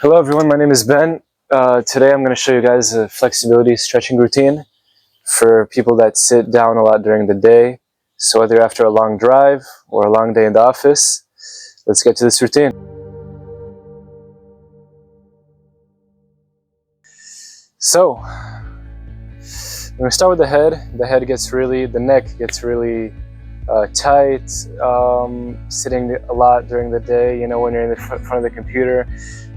Hello everyone, my name is Ben. Today I'm going to show you guys a flexibility stretching routine for people that sit down a lot during the day. So whether you're after a long drive or a long day in the office, let's get to this routine. So, I'm going to start with the head. The neck gets really tight, sitting a lot during the day, you know, when you're in the front of the computer.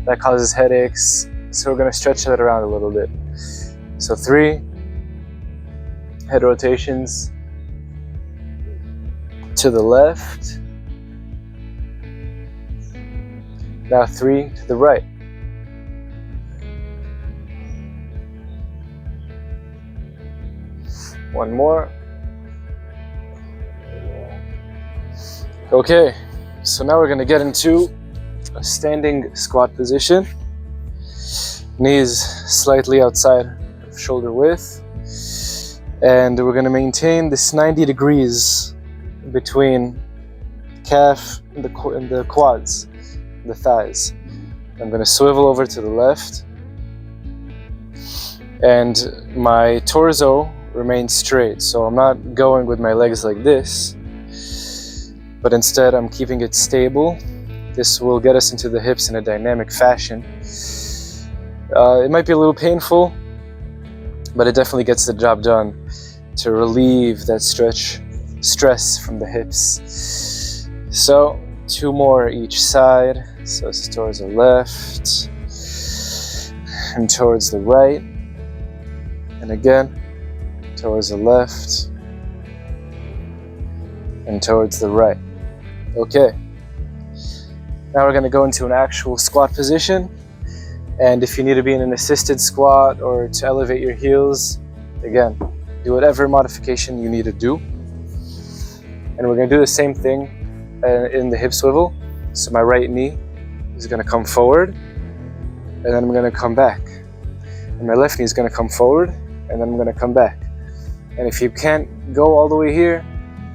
That causes headaches, so we're going to stretch that around a little bit. So 3 head rotations to the left, now 3 to the right. One more. Okay, so now we're going to get into a standing squat position. Knees slightly outside of shoulder width, and we're going to maintain this 90 degrees between calf and the quads, the thighs. I'm going to swivel over to the left, and my torso remains straight, so I'm not going with my legs like this, but instead I'm keeping it stable. This will get us into the hips in a dynamic fashion. It might be a little painful, but it definitely gets the job done to relieve that stress from the hips. So 2 more each side. So this is towards the left and towards the right, and again towards the left and towards the right. Okay. Now we're going to go into an actual squat position, and if you need to be in an assisted squat or to elevate your heels, again, do whatever modification you need to do. And we're going to do the same thing in the hip swivel. So my right knee is going to come forward, and then I'm going to come back. And my left knee is going to come forward, and then I'm going to come back. And if you can't go all the way here,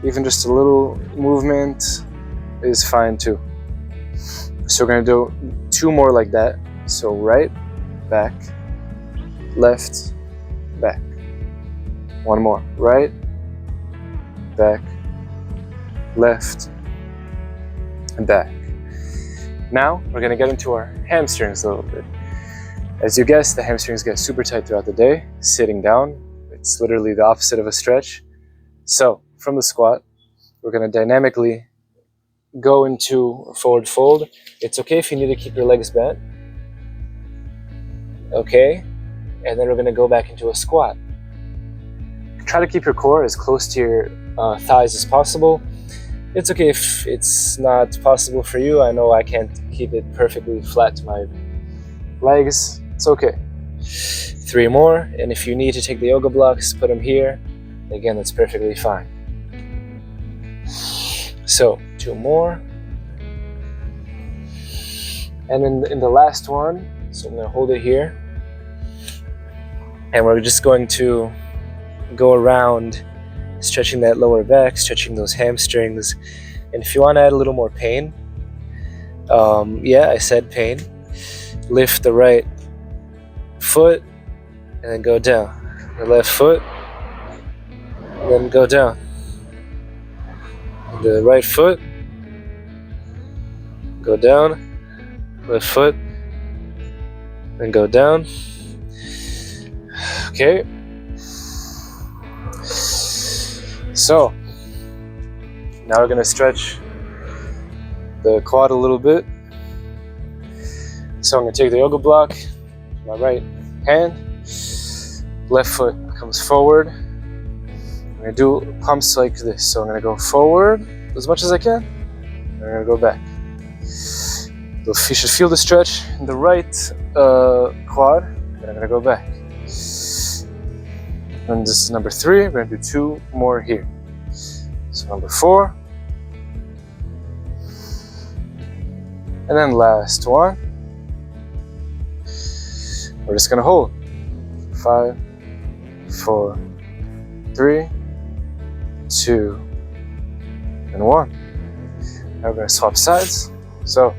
even just a little movement is fine too. So we're going to do 2 more like that. So right, back, left, back. 1 more. Right, back, left, and back. Now we're going to get into our hamstrings a little bit. As you guessed, the hamstrings get super tight throughout the day. Sitting down, it's literally the opposite of a stretch. So from the squat, we're going to dynamically go into a forward fold. It's okay if you need to keep your legs bent. Okay, and then we're going to go back into a squat. Try to keep your core as close to your thighs as possible. It's okay if it's not possible for you. I know I can't keep it perfectly flat to my legs. It's okay. 3 more, and if you need to take the yoga blocks, put them here. Again, that's perfectly fine. So 2 more, and in the last one, so I'm going to hold it here, and we're just going to go around, stretching that lower back, stretching those hamstrings. And if you want to add a little more pain, yeah, I said pain, lift the right foot and then go down, the left foot and then go down, the right foot, go down, left foot, then go down. Okay. So now we're going to stretch the quad a little bit. So I'm going to take the yoga block, my right hand, left foot comes forward. I'm going to do pumps like this. So I'm going to go forward as much as I can, and I'm going to go back. You should feel the stretch in the right quad, and I'm going to go back. And this is number 3. We're going to do 2 more here. So number 4. And then last one. We're just going to hold. 5, 4, 3, 2, and 1. Now we're going to swap sides. So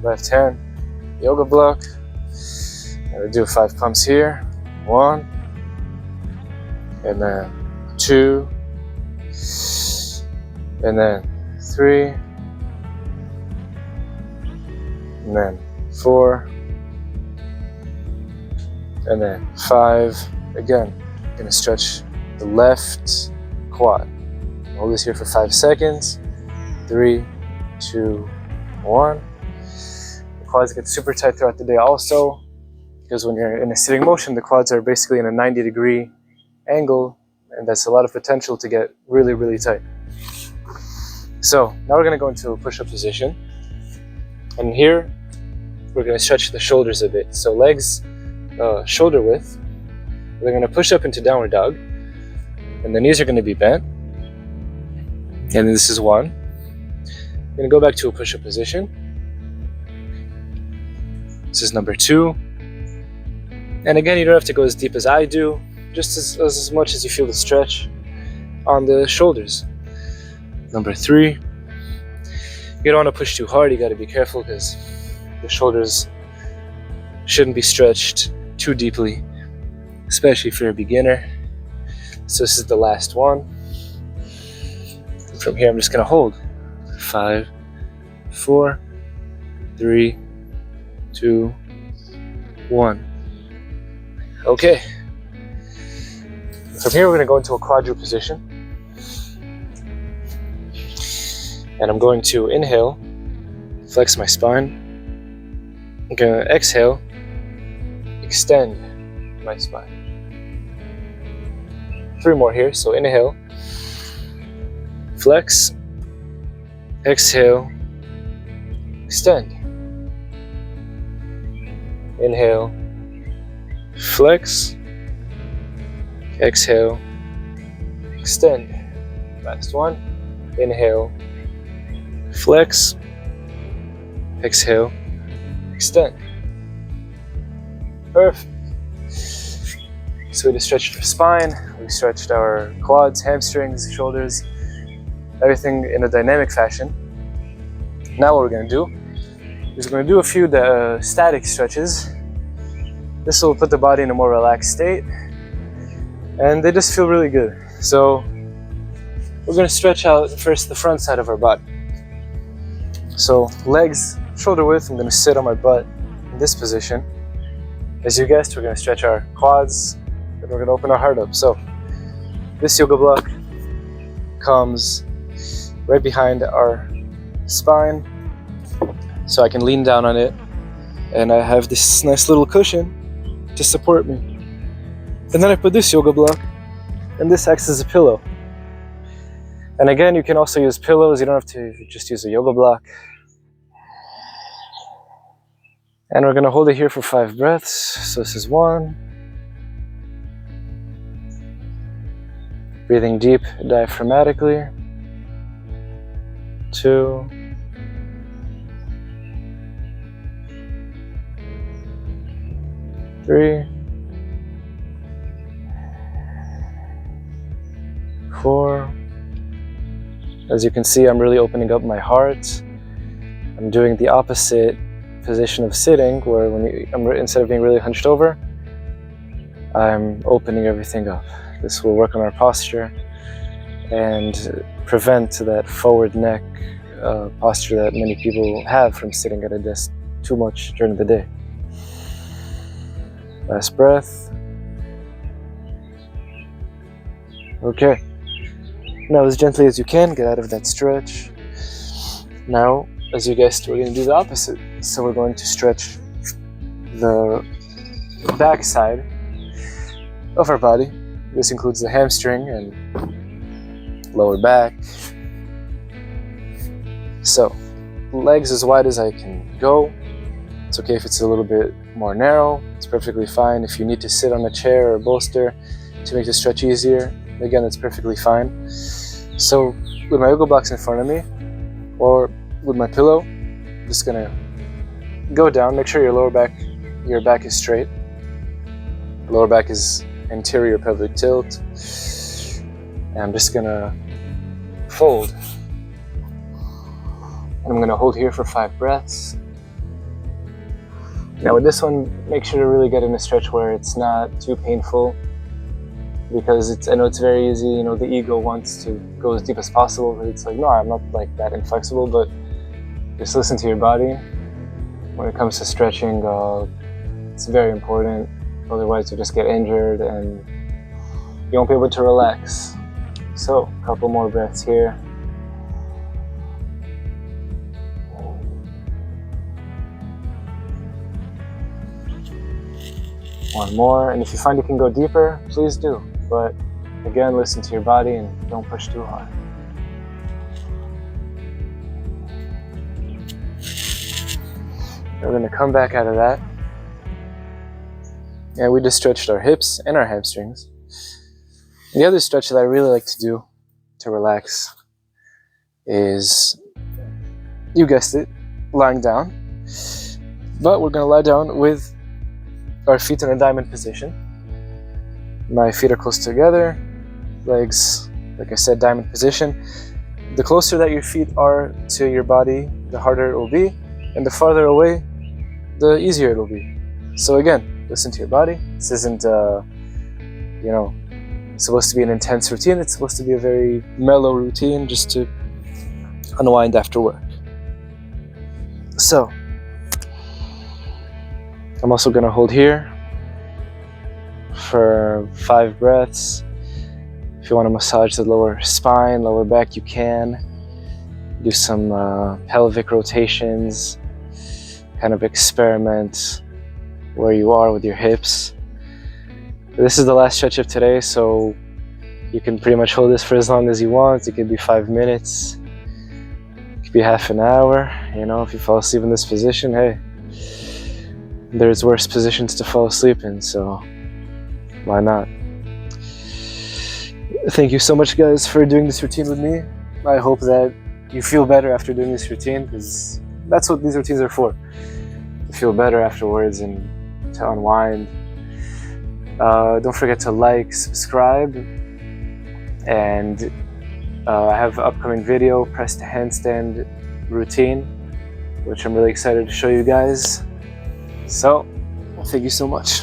left hand, yoga block, Gonna do 5 pumps here. 1, and then 2, and then 3, and then 4, and then 5. Again, gonna stretch the left quad. Hold this here for 5 seconds. 3, 2, 1. The quads get super tight throughout the day also, because when you're in a sitting motion, the quads are basically in a 90-degree angle, and that's a lot of potential to get really, really tight. So now we're gonna go into a push-up position. And here, we're gonna stretch the shoulders a bit. So legs, shoulder width. We're gonna push up into downward dog. And the knees are gonna be bent. And this is 1. I'm gonna go back to a push-up position. This is number 2. And again, you don't have to go as deep as I do, just as much as you feel the stretch on the shoulders. Number 3. You don't want to push too hard, you gotta be careful because the shoulders shouldn't be stretched too deeply, especially if you're a beginner. So this is the last one. And from here, I'm just gonna hold. 5, 4, 3, 2, 1. Okay. From here, we're gonna go into a quadruped position. And I'm going to inhale, flex my spine. I'm gonna exhale, extend my spine. 3 more here, so inhale, flex, exhale, extend. Inhale, flex, exhale, extend. Last one. Inhale, flex, exhale, extend. Perfect. So we just stretched our spine, we stretched our quads, hamstrings, shoulders, everything in a dynamic fashion. Now what we're going to do is we're going to do a few static stretches. This will put the body in a more relaxed state, and they just feel really good. So we're going to stretch out first the front side of our body. So legs shoulder width, I'm going to sit on my butt in this position. As you guessed, we're going to stretch our quads, and we're going to open our heart up. So this yoga block comes right behind our spine, so I can lean down on it, and I have this nice little cushion to support me. And then I put this yoga block, and this acts as a pillow. And again, you can also use pillows, you don't have to just use a yoga block. And we're gonna hold it here for 5 breaths. So this is 1. Breathing deep diaphragmatically. 2. 3. 4. As you can see, I'm really opening up my heart. I'm doing the opposite position of sitting, where instead of being really hunched over, I'm opening everything up. This will work on our posture and prevent that forward neck posture that many people have from sitting at a desk too much during the day. Last breath. Okay. Now, as gently as you can, get out of that stretch. Now, as you guessed, we're going to do the opposite. So we're going to stretch the back side of our body. This includes the hamstring and lower back. So, legs as wide as I can go. It's okay if it's a little bit more narrow. It's perfectly fine. If you need to sit on a chair or a bolster to make the stretch easier, again, that's perfectly fine. So, with my yoga blocks in front of me, or with my pillow, I'm just gonna go down. Make sure your back is straight. Lower back is anterior pelvic tilt. And I'm just gonna fold. And I'm gonna hold here for 5 breaths. Now with this one, make sure to really get in a stretch where it's not too painful, because I know it's very easy, you know, the ego wants to go as deep as possible, but it's like, no, I'm not like that inflexible. But just listen to your body. When it comes to stretching, it's very important. Otherwise you just get injured and you won't be able to relax. So, a couple more breaths here. One more, and if you find you can go deeper, please do. But again, listen to your body and don't push too hard. We're going to come back out of that. And we just stretched our hips and our hamstrings. And the other stretch that I really like to do to relax is, you guessed it, lying down. But we're going to lie down with our feet in a diamond position. My feet are close together, legs, like I said, diamond position. The closer that your feet are to your body, the harder it will be, and the farther away, the easier it will be. So again, listen to your body. This isn't, you know, supposed to be an intense routine. It's supposed to be a very mellow routine, just to unwind after work. So, I'm also going to hold here for 5 breaths. If you want to massage the lower spine, lower back, you can. Do some pelvic rotations, kind of experiment where you are with your hips. This is the last stretch of today, so you can pretty much hold this for as long as you want. It could be 5 minutes, it could be half an hour. You know, if you fall asleep in this position, hey, there's worse positions to fall asleep in, so why not? Thank you so much, guys, for doing this routine with me. I hope that you feel better after doing this routine, because that's what these routines are for. To feel better afterwards and to unwind. Don't forget to like, subscribe, and I have an upcoming video, press to handstand routine, which I'm really excited to show you guys. So, thank you so much.